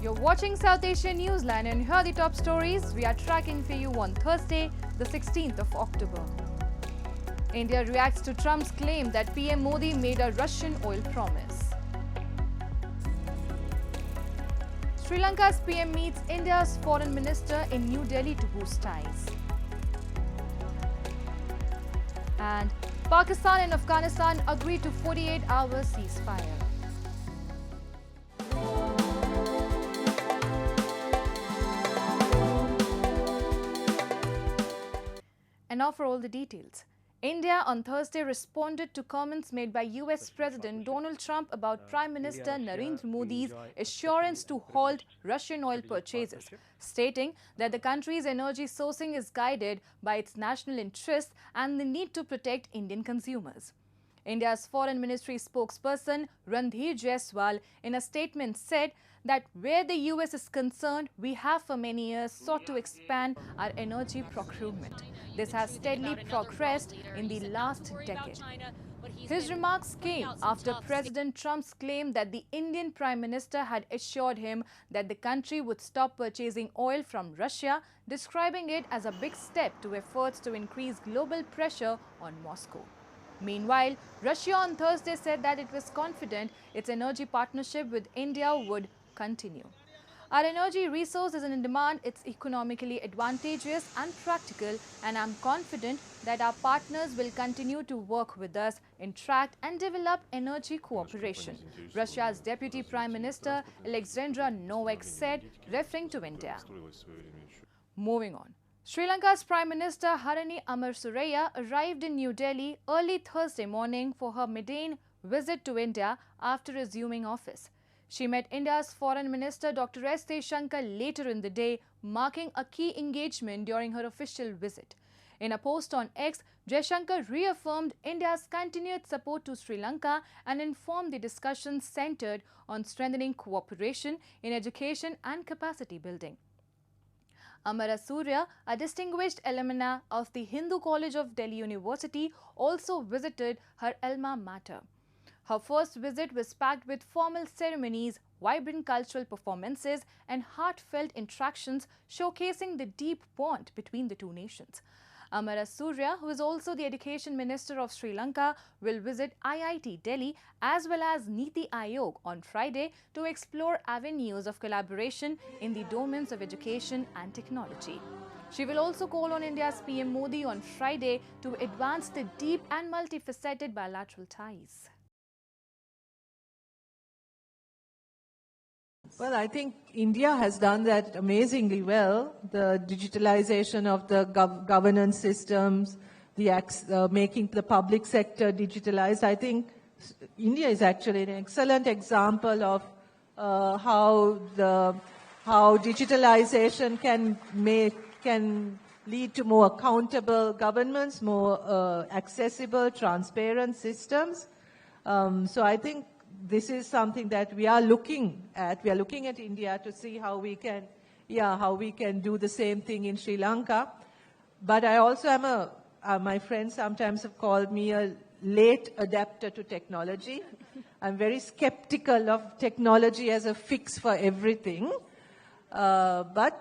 You're watching South Asian Newsline and here are the top stories we are tracking for you on Thursday, the 16th of October. India reacts to Trump's claim that PM Modi made a Russian oil promise. Sri Lanka's PM meets India's foreign minister in New Delhi to boost ties. And Pakistan and Afghanistan agree to 48-hour ceasefire. And now for all the details. India on Thursday responded to comments made by US President Donald Trump about Prime Minister Narendra Modi's assurance to halt Russian oil purchases, stating that the country's energy sourcing is guided by its national interests and the need to protect Indian consumers. India's Foreign Ministry spokesperson Randhir Jaiswal in a statement said that where the US is concerned, we have for many years sought to expand our energy procurement. This has steadily progressed in the last decade. His remarks came after President Trump's claim that the Indian Prime Minister had assured him that the country would stop purchasing oil from Russia, describing it as a big step to efforts to increase global pressure on Moscow. Meanwhile, Russia on Thursday said that it was confident its energy partnership with India would continue. Our energy resource is in demand, it's economically advantageous and practical, and I'm confident that our partners will continue to work with us in track and develop energy cooperation, Russia's Deputy Prime Minister Alexandra Novak said, referring to India. Moving on. Sri Lanka's Prime Minister Harini Amarasuriya arrived in New Delhi early Thursday morning for her maiden visit to India after assuming office. She met India's Foreign Minister Dr. S. Jaishankar later in the day, marking a key engagement during her official visit. In a post on X, Jaishankar reaffirmed India's continued support to Sri Lanka and informed the discussions centered on strengthening cooperation in education and capacity building. Amarasuriya, a distinguished alumna of the Hindu College of Delhi University, also visited her alma mater. Her first visit was packed with formal ceremonies, vibrant cultural performances, and heartfelt interactions showcasing the deep bond between the two nations. Amarasuriya, who is also the Education Minister of Sri Lanka, will visit IIT Delhi as well as Niti Aayog on Friday to explore avenues of collaboration in the domains of education and technology. She will also call on India's PM Modi on Friday to advance the deep and multifaceted bilateral ties. Well, I think India has done that amazingly well. The digitalization of the governance systems, making the public sector digitalized. I think India is actually an excellent example of how digitalization can lead to more accountable governments, more accessible, transparent systems. So I think this is something that we are looking at. We are looking at India to see how we can do the same thing in Sri Lanka. But I also am my friends sometimes have called me a late adapter to technology. I'm very skeptical of technology as a fix for everything. But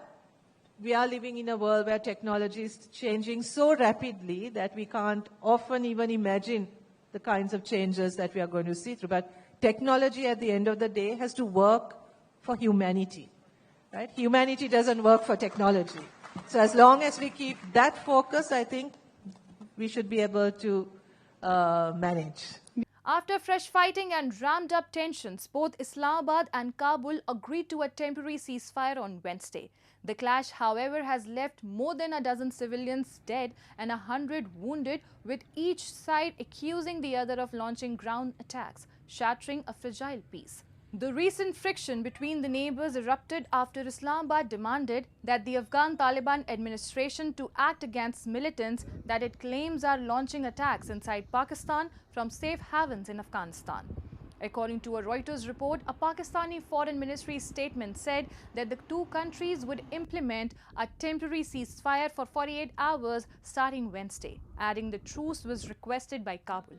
we are living in a world where technology is changing so rapidly that we can't often even imagine the kinds of changes that we are going to see through. But technology at the end of the day has to work for humanity, right? Humanity doesn't work for technology. So as long as we keep that focus, I think we should be able to manage. After fresh fighting and ramped up tensions, both Islamabad and Kabul agreed to a temporary ceasefire on Wednesday. The clash, however, has left more than a dozen civilians dead and 100 wounded, with each side accusing the other of launching ground attacks, shattering a fragile peace. The recent friction between the neighbors erupted after Islamabad demanded that the Afghan Taliban administration to act against militants that it claims are launching attacks inside Pakistan from safe havens in Afghanistan. According to a Reuters report, a Pakistani Foreign Ministry statement said that the two countries would implement a temporary ceasefire for 48 hours starting Wednesday, adding the truce was requested by Kabul.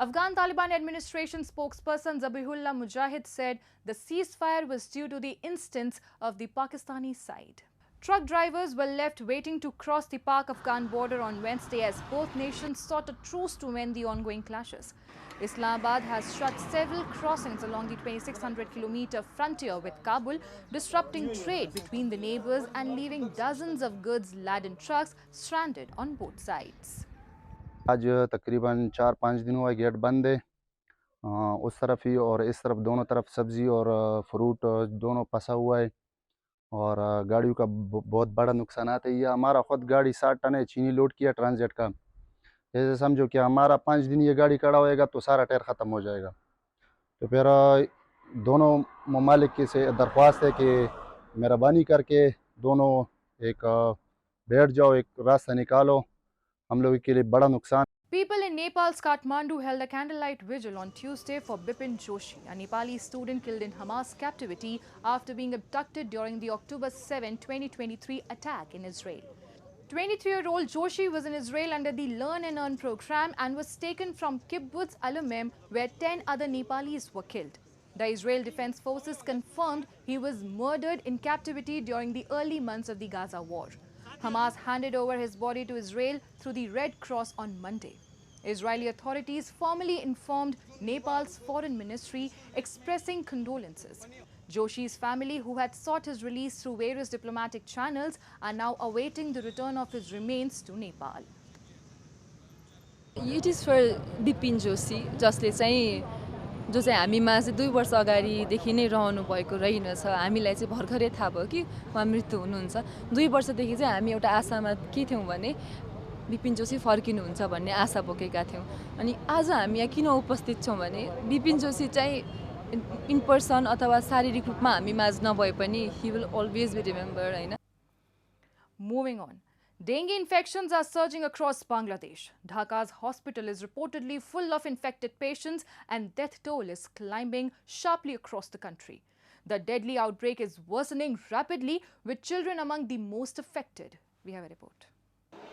Afghan Taliban administration spokesperson Zabihullah Mujahid said the ceasefire was due to the instance of the Pakistani side. Truck drivers were left waiting to cross the Pak-Afghan border on Wednesday as both nations sought a truce to end the ongoing clashes. Islamabad has shut several crossings along the 2,600-kilometer frontier with Kabul, disrupting trade between the neighbors and leaving dozens of goods-laden trucks stranded on both sides. आज तकरीबन 4-5 दिन हुआ gate बंद है उस तरफ ही और इस तरफ दोनों तरफ सब्जी और फ्रूट दोनों फंसा हुआ है और गाड़ियों का बहुत बड़ा नुकसान आता है। ये हमारा खुद गाड़ी 60 टन है चीनी लोड किया ट्रांजिट का। जैसे समझो कि हमारा 5 दिन ये गाड़ी खड़ा होएगा तो सारा टायर ख़त्म हो जाएगा। तो फिर दोनों ममालिक से दरख्वास्त है कि मेहरबानी करके दोनों एक बैठ जाओ, एक रास्ता निकालो, हम लोगों के लिए बड़ा नुकसान। People in Nepal's Kathmandu held a candlelight vigil on Tuesday for Bipin Joshi, a Nepali student killed in Hamas captivity after being abducted during the October 7, 2023 attack in Israel. 23-year-old Joshi was in Israel under the Learn and Earn program and was taken from Kibbutz Alumim, where 10 other Nepalis were killed. The Israel Defense Forces confirmed he was murdered in captivity during the early months of the Gaza war. Hamas handed over his body to Israel through the Red Cross on Monday. Israeli authorities formally informed Nepal's foreign ministry, expressing condolences. Joshi's family, who had sought his release through various diplomatic channels, are now awaiting the return of his remains to Nepal. It is for Bipin Joshi, जसले चाहिँ जो चाहिँ हामीमा चाहिँ 2 वर्ष अगाडिदेखि नै रहनु भएको रहेनछ। हामीलाई चाहिँ भर्खरै थाहा भयो कि उहाँ मृत्यु हुनुहुन्छ। 2 वर्षदेखि चाहिँ हामी एउटा आशामा के थियौं भने बिपिन जोशी फर्किनुहुन्छ भन्ने आशा बोकेका थियौं। अनि आज हामी यहाँ किन उपस्थित छौं भने बिपिन जोशी चाहिँ इन पर्सन अथवा शारीरिक रूपमा हामी माझ नभए पनि he will always be remembered, हैन। Moving on. Dengue infections are surging across Bangladesh. Dhaka's hospital is reportedly full of infected patients and death toll is climbing sharply across the country. The deadly outbreak is worsening rapidly, with children among the most affected. We have a report.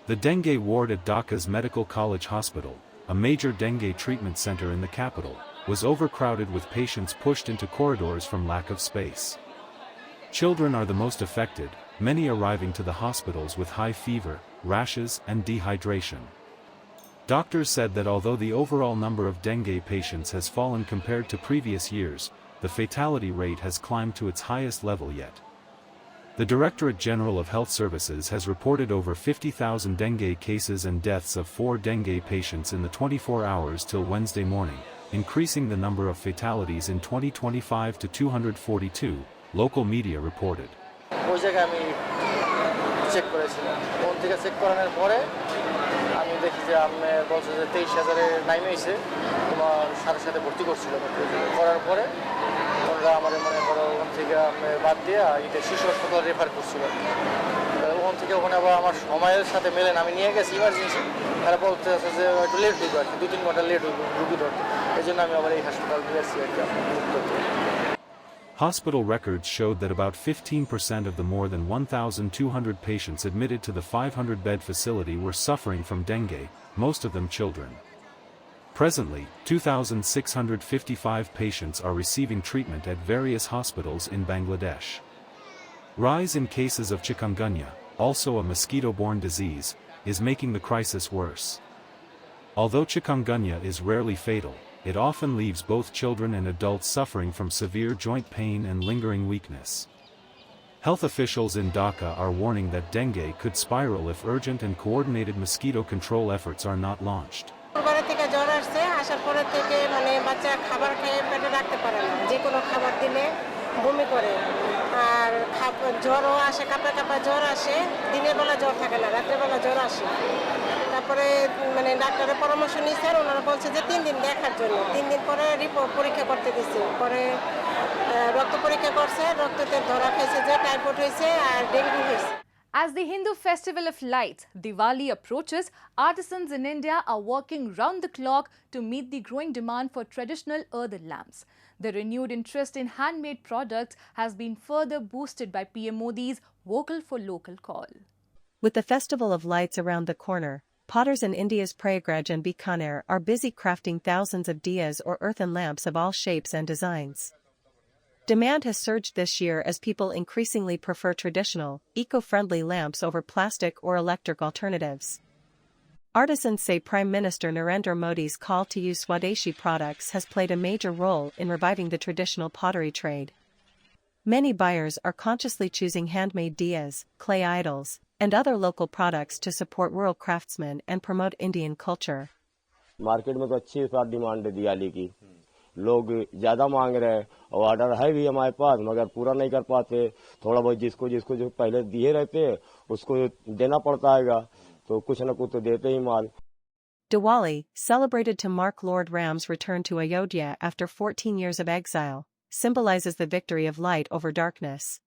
The dengue ward at Dhaka's Medical College Hospital, a major dengue treatment center in the capital, was overcrowded with patients pushed into corridors from lack of space. Children are the most affected, many arriving to the hospitals with high fever, rashes, and dehydration. Doctors said that although the overall number of dengue patients has fallen compared to previous years, the fatality rate has climbed to its highest level yet. The Directorate General of Health Services has reported over 50,000 dengue cases and deaths of 4 dengue patients in the 24 hours till Wednesday morning, increasing the number of fatalities in 2025 to 242, local media reported. Hospital records showed that about 15% of the more than 1,200 patients admitted to the 500-bed facility were suffering from dengue, most of them children. Presently, 2,655 patients are receiving treatment at various hospitals in Bangladesh. Rise in cases of chikungunya, also a mosquito-borne disease, is making the crisis worse. Although chikungunya is rarely fatal, it often leaves both children and adults suffering from severe joint pain and lingering weakness. Health officials in Dhaka are warning that dengue could spiral if urgent and coordinated mosquito control efforts are not launched. As the Hindu festival of lights, Diwali, approaches, artisans in India are working round the clock to meet the growing demand for traditional earthen lamps. The renewed interest in handmade products has been further boosted by PM Modi's Vocal for Local call. With the Festival of Lights around the corner, potters in India's Prayagraj and Bikaner are busy crafting thousands of diyas or earthen lamps of all shapes and designs. Demand has surged this year as people increasingly prefer traditional, eco-friendly lamps over plastic or electric alternatives. Artisans say Prime Minister Narendra Modi's call to use Swadeshi products has played a major role in reviving the traditional pottery trade. Many buyers are consciously choosing handmade diyas, clay idols, and other local products to support rural craftsmen and promote Indian culture. Market में तो अच्छी demand है दिवाली की, लोग ज्यादा मांग रहे हैं और ऑर्डर है भी हमारे पास, मगर पूरा नहीं कर पाते। थोड़ा बहुत जिसको जिसको जो पहले दिए रहते हैं उसको देना पड़ता है, तो कुछ न कुछ तो देते ही माल। Diwali, celebrated to mark Lord Ram's return to Ayodhya after 14 years of exile, symbolizes the victory of light over darkness.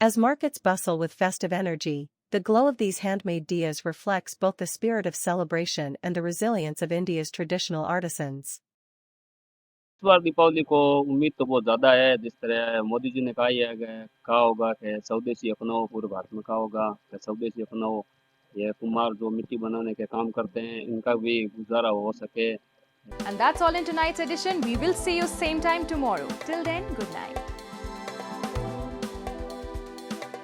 As markets bustle with festive energy, the glow of these handmade diyas reflects both the spirit of celebration and the resilience of India's traditional artisans. इस बार दीपावली को उम्मीद तो बहुत ज़्यादा है। जिस तरह मोदी जी ने कहा होगा कि स्वदेशी अपनाओ, पूरे भारत में कहा होगा कि स्वदेशी अपनाओ, ये कुम्हार जो मिट्टी बनाने के काम करते हैं इनका भी गुजारा हो सके। And that's all in tonight's edition. We will see you same time tomorrow. Till then, good night.